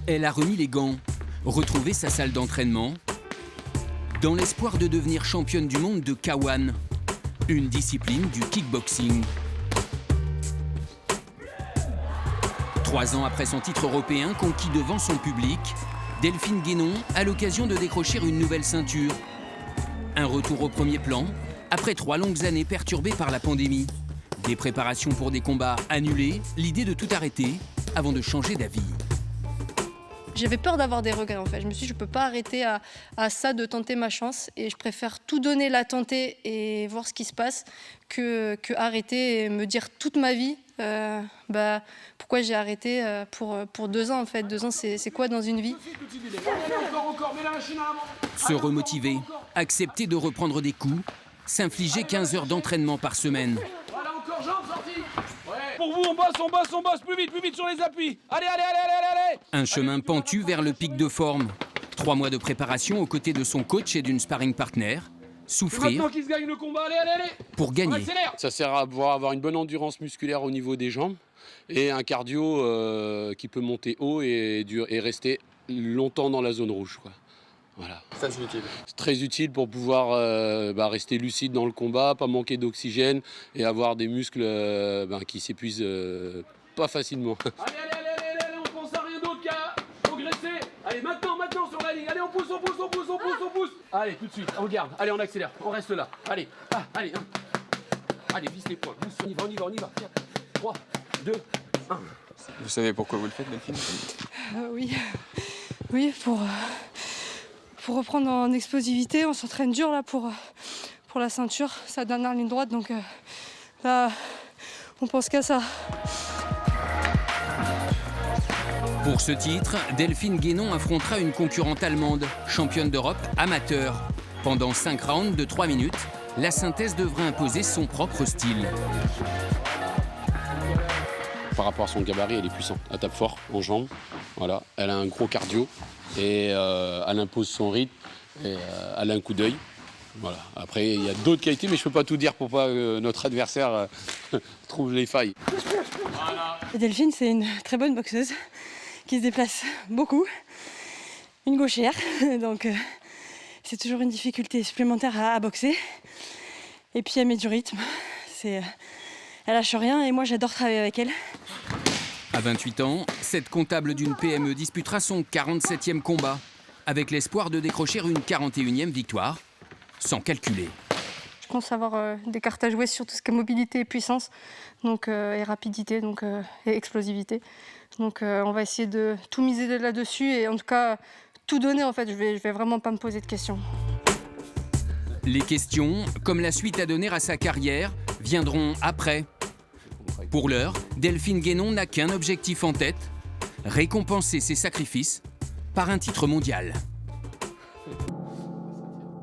Elle a remis les gants, retrouvé sa salle d'entraînement, dans l'espoir de devenir championne du monde de K1, une discipline du kickboxing. 3 ans après son titre européen conquis devant son public, Delphine Guénon a l'occasion de décrocher une nouvelle ceinture. Un retour au premier plan, après 3 longues années perturbées par la pandémie. Des préparations pour des combats annulés, l'idée de tout arrêter avant de changer d'avis. J'avais peur d'avoir des regrets en fait. Je me suis dit je peux pas arrêter à ça de tenter ma chance et je préfère tout donner, la tenter et voir ce qui se passe que arrêter et me dire toute ma vie pourquoi j'ai arrêté pour 2 ans en fait. 2 ans c'est quoi dans une vie? Se remotiver, accepter de reprendre des coups, s'infliger 15 heures d'entraînement par semaine. Voilà, encore jambes sorties. Ouais. Pour vous, on bosse, plus vite sur les appuis. Allez. Un chemin pentu vers le pic de forme. 3 mois de préparation aux côtés de son coach et d'une sparring partner. Souffrir maintenant qu'il se gagne le combat, allez. pour gagner. Ça sert à pouvoir avoir une bonne endurance musculaire au niveau des jambes et un cardio qui peut monter haut et rester longtemps dans la zone rouge, quoi. Voilà. Ça c'est utile. C'est très utile pour pouvoir rester lucide dans le combat, pas manquer d'oxygène et avoir des muscles qui s'épuisent pas facilement. Allez, on pense à rien d'autre qu'à progresser. Allez, maintenant sur la ligne. Allez, on pousse. Allez, tout de suite, on garde. Allez, on accélère, on reste là. Allez, allez, vise les points. On y va. 3, 2, 1. Vous savez pourquoi vous le faites, Delphine? Oui, pour reprendre en explosivité. On s'entraîne dur là pour la ceinture, sa dernière ligne droite. Donc là, on pense qu'à ça. Pour ce titre, Delphine Guénon affrontera une concurrente allemande, championne d'Europe amateur. Pendant 5 rounds de 3 minutes, la synthèse devra imposer son propre style. Par rapport à son gabarit, elle est puissante. Elle tape fort en jambes. Voilà. Elle a un gros cardio et elle impose son rythme et elle a un coup d'œil. Voilà. Après, il y a d'autres qualités, mais je ne peux pas tout dire pour pas que notre adversaire trouve les failles. Delphine, c'est une très bonne boxeuse qui se déplace beaucoup. Une gauchère, donc c'est toujours une difficulté supplémentaire à boxer. Et puis elle met du rythme. Elle lâche rien et moi j'adore travailler avec elle. À 28 ans, cette comptable d'une PME disputera son 47e combat, avec l'espoir de décrocher une 41e victoire, sans calculer. Je pense avoir des cartes à jouer sur tout ce qui est mobilité et puissance, donc, et rapidité et explosivité. Donc on va essayer de tout miser là-dessus et en tout cas tout donner en fait. Je vais vraiment pas me poser de questions. Les questions, comme la suite à donner à sa carrière, viendront après. Pour l'heure, Delphine Guénon n'a qu'un objectif en tête, récompenser ses sacrifices par un titre mondial.